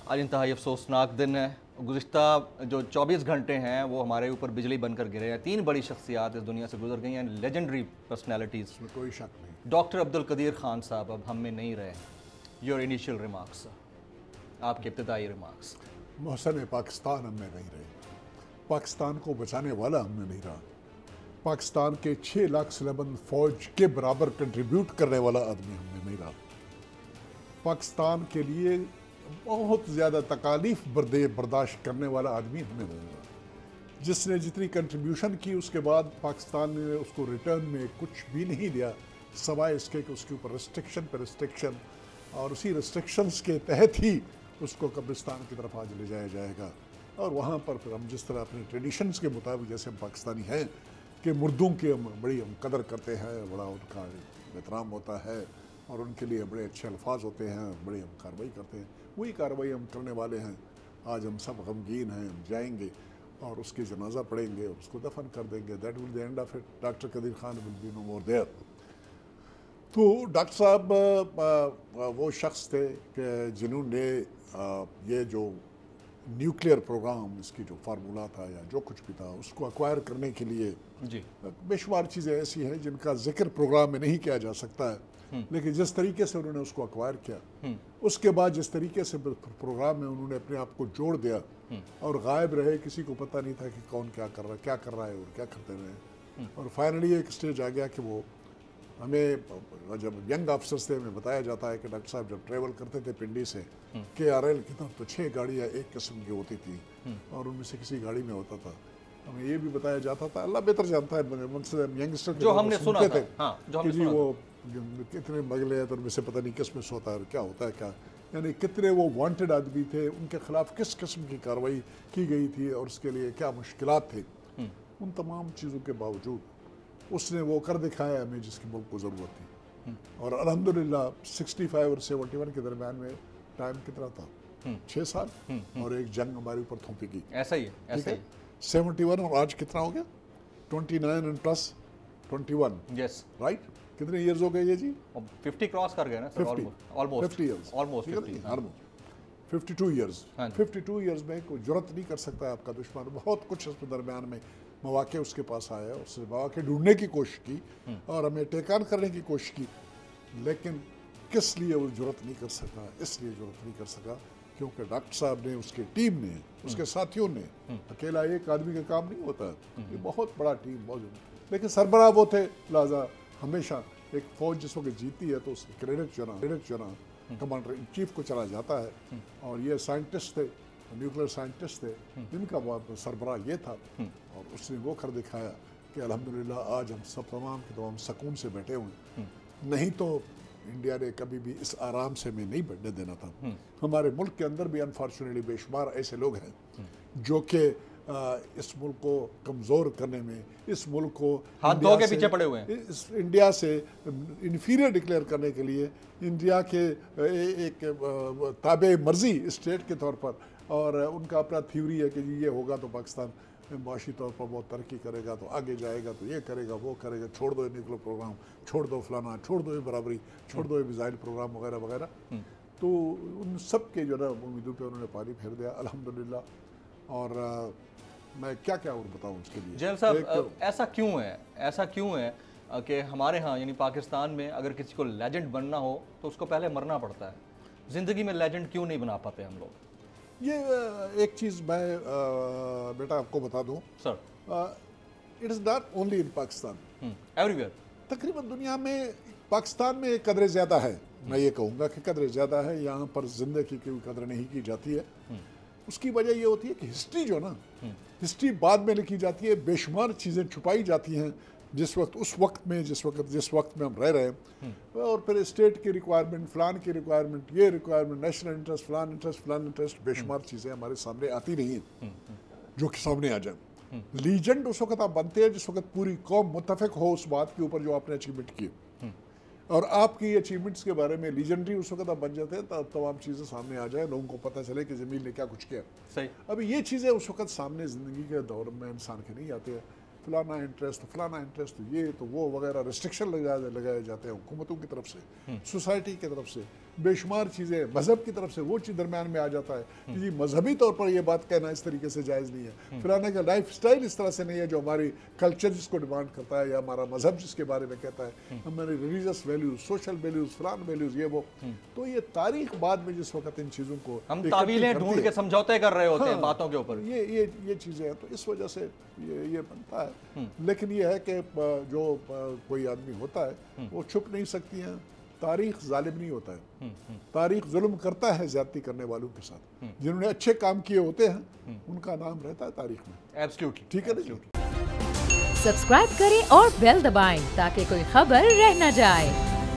آج انتہائی افسوسناک دن ہے. گزشتہ جو 24 گھنٹے ہیں وہ ہمارے اوپر بجلی بن کر گرے ہیں. 3 بڑی شخصیات اس دنیا سے گزر گئی ہیں, لیجنڈری پرسنالٹیز. اس میں کوئی شک نہیں. ڈاکٹر عبدالقدیر خان صاحب اب ہم میں نہیں رہے. یور انیشیل ریمارکس, آپ کے ابتدائی ریمارکس. محسن پاکستان ہم میں نہیں رہے. پاکستان کو بچانے والا ہم میں نہیں رہا. پاکستان کے 6 لاکھ سلیبند فوج کے برابر کنٹریبیوٹ کرنے والا آدمی ہم میں نہیں رہا. پاکستان کے لیے بہت زیادہ تکالیف برداشت کرنے والا آدمی ہم میں نہیں رہا. جس نے جتنی کنٹریبیوشن کی اس کے بعد پاکستان نے اس کو ریٹرن میں کچھ بھی نہیں دیا سوائے اس کے کہ اس کے اوپر ریسٹرکشن پہ ریسٹرکشن, اور اسی ریسٹرکشنز کے تحت ہی اس کو قبرستان کی طرف آج لے جایا جائے گا. اور وہاں پر پھر ہم جس طرح اپنے ٹریڈیشنز کے مطابق جیسے ہم پاکستانی ہیں کہ مردوں کی بڑی ہم قدر کرتے ہیں, بڑا ان کا احترام ہوتا ہے اور ان کے لیے بڑے اچھے الفاظ ہوتے ہیں, بڑی ہم کارروائی کرتے ہیں, وہی کارروائی ہم کرنے والے ہیں. آج ہم سب غمگین ہیں. ہم جائیں گے اور اس کی جنازہ پڑھیں گے اور اس کو دفن کر دیں گے. That will the end of it. Doctor Qadeer Khan will be no more there. تو ڈاکٹر صاحب وہ شخص تھے کہ جنہوں نے یہ جو نیوکلیئر پروگرام, اس کی جو فارمولا تھا یا جو کچھ بھی تھا, اس کو ایکوائر کرنے کے لیے بے شمار چیزیں ایسی ہیں جن کا ذکر پروگرام میں نہیں کیا جا سکتا ہے, لیکن جس طریقے سے انہوں نے اس کو ایکوائر کیا, اس کے بعد جس طریقے سے پروگرام میں انہوں نے اپنے آپ کو جوڑ دیا اور غائب رہے, کسی کو پتہ نہیں تھا کہ کون کیا کر رہا ہے اور کیا کرتے رہے. اور فائنلی ایک سٹیج آ گیا کہ وہ ہمیں جب ینگ آفیسرز تھے ہمیں بتایا جاتا ہے کہ ڈاکٹر صاحب جب ٹریول کرتے تھے پنڈی سے KRL کی طرف تو 6 گاڑیاں ایک قسم کی ہوتی تھی اور ان میں سے کسی گاڑی میں ہوتا تھا. ہمیں یہ بھی بتایا جاتا تھا, اللہ بہتر جانتا ہے, مقصد ینگسٹر جو ہم نے سنا تھے کہ جی وہ کتنے مغلے ہیں تو ان میں سے پتہ نہیں کس میں سوتا ہے اور کیا ہوتا ہے کیا, یعنی کتنے وہ وانٹڈ آدمی تھے, ان کے خلاف کس قسم کی کارروائی کی گئی تھی اور اس کے لیے کیا مشکلات تھے. ان تمام چیزوں کے باوجود اس نے وہ کر دکھایا ہمیں جس کی ملک کو ضرورت تھی. اور الحمدللہ 65 اور 71 کے درمیان میں ٹائم کتنا تھا, 6 سال, اور ایک جنگ ہمارے اوپر تھوپی کی. ایسا ہی ہے. 71 اور آج کتنا ہو گیا, 29 and plus 21. Yes right. کتنے ایئرز ہو گئے یہ جی؟ 50 کراس کر گئے نا سر. 50 ایئرز. Almost 52 years. 52 ایئرز میں کوئی جرت نہیں کر سکتا ہے آپ کا دشمن. بہت کچھ اس درمیان میں مواقع اس کے پاس آیا, اس سے مواقع ڈھونڈنے کی کوشش کی اور ہمیں ٹیک آن کرنے کی کوشش کی, لیکن کس لیے وہ جرت نہیں کر سکا؟ اس لیے جرت نہیں کر سکا کیونکہ ڈاکٹر صاحب نے, اس کے ٹیم نے, اس کے ساتھیوں نے, اکیلا ایک آدمی کا کام نہیں ہوتا ہے, یہ بہت بڑا ٹیم موجود, لیکن سربراہ وہ تھے. لہٰذا ہمیشہ ایک فوج جس وقت جیتی ہے تو اس کی کریڈٹ جو نا کمانڈر ان چیف کو چلا جاتا ہے, اور یہ سائنٹسٹ تھے, نیوکلیر سائنٹسٹ تھے, جن کا سربراہ یہ تھا, اور اس نے وہ کر دکھایا کہ الحمدللہ آج ہم سب تمام کے تمام سکون سے بیٹھے ہوئے. نہیں تو انڈیا نے کبھی بھی اس آرام سے میں نہیں بیٹھنے دینا تھا. ہمارے ملک کے اندر بھی انفارچونیٹلی بے شمار ایسے لوگ ہیں جو کہ اس ملک کو کمزور کرنے میں, اس ملک کو ہاتھ دھو کے پیچھے پڑے ہوئے ہیں, انڈیا سے انفیریئر ڈکلیئر کرنے کے لیے, انڈیا کے ایک تابع مرضی اسٹیٹ کے طور پر, اور ان کا اپنا تھیوری ہے کہ جی یہ ہوگا تو پاکستان معاشی طور پر بہت ترقی کرے گا, تو آگے جائے گا, تو یہ کرے گا, وہ کرے گا, چھوڑ دو یہ نیوکلیر پروگرام, چھوڑ دو فلانا, چھوڑ دو یہ برابری, چھوڑ دو یہ میزائل پروگرام وغیرہ وغیرہ. تو ان سب کے جو نا امیدوں پہ انہوں نے پانی پھیر دیا الحمدللہ. اور میں کیا اور بتاؤں اس کے لیے. جنرل صاحب ایسا کیوں ہے کہ ہمارے ہاں یعنی پاکستان میں اگر کسی کو لیجنڈ بننا ہو تو اس کو پہلے مرنا پڑتا ہے, زندگی میں لیجنڈ کیوں نہیں بنا پاتے ہم لوگ؟ یہ ایک چیز میں بیٹا آپ کو بتا دوں sir, it is not only in Pakistan, everywhere. تقریباً دنیا میں پاکستان میں قدر زیادہ ہے, میں یہ کہوں گا کہ قدر زیادہ ہے. یہاں پر زندگی کی قدر نہیں کی جاتی ہے. اس کی وجہ یہ ہوتی ہے کہ ہسٹری جو نا, ہسٹری بعد میں لکھی جاتی ہے, بے شمار چیزیں چھپائی جاتی ہیں جس وقت میں ہم رہ رہے ہیں, اور پھر اسٹیٹ کی ریکوائرمنٹ, فلان کی ریکوائرمنٹ, یہ ریکوائرمنٹ, نیشنل انٹرسٹ, فلان انٹرسٹ, بے شمار چیزیں ہمارے سامنے آتی نہیں ہیں جو کہ سامنے آ جائیں. لیجنڈ اس وقت آپ بنتے ہیں جس وقت پوری قوم متفق ہو اس بات کے اوپر جو آپ نے اچیومنٹ کی, اور آپ کی اچیومنٹس کے بارے میں لیجنڈری اس وقت آپ بن جاتے ہیں تب تمام چیزیں سامنے آ جائیں, لوگوں کو پتہ چلے کہ زمین نے کیا کچھ کیا. صحیح. ابھی یہ چیزیں اس وقت سامنے زندگی کے دور میں انسان کے نہیں آتے ہیں. فلانا انٹرسٹ یہ تو وہ وغیرہ ریسٹرکشن لگائے جاتے ہیں حکومتوں کی طرف سے, سوسائٹی کی طرف سے, بے شمار چیزیں مذہب کی طرف سے وہ چیز درمیان میں آ جاتا ہے کہ جی مذہبی طور پر یہ بات کہنا اس طریقے سے جائز نہیں ہے، فلانا کا لائف سٹائل اس طرح سے نہیں ہے جو ہماری کلچر جس کو ڈیمانڈ کرتا ہے یا ہمارا مذہب جس کے بارے میں کہتا ہے، ہماری ریلیجس ویلیوز، سوشل ویلیوز، فلان ویلیوز، یہ وہ. تو یہ تاریخ بعد میں جس وقت ان چیزوں کو ہم تعویلیں ڈھونڈ کے سمجھوتے کر رہے ہوتے ہیں باتوں کے اوپر. یہ چیزیں ہیں، تو اس وجہ سے یہ بنتا ہے. لیکن یہ ہے کہ جو کوئی آدمی ہوتا ہے وہ چھپ نہیں سکتی ہیں. تاریخ ظالم نہیں ہوتا ہے، تاریخ ظلم کرتا ہے زیادتی کرنے والوں کے ساتھ. جنہوں نے اچھے کام کیے ہوتے ہیں ان کا نام رہتا ہے تاریخ میں. ایبسلیوٹلی. ٹھیک ہے نا. سبسکرائب کریں اور بیل دبائیں تاکہ کوئی خبر رہ نہ جائے.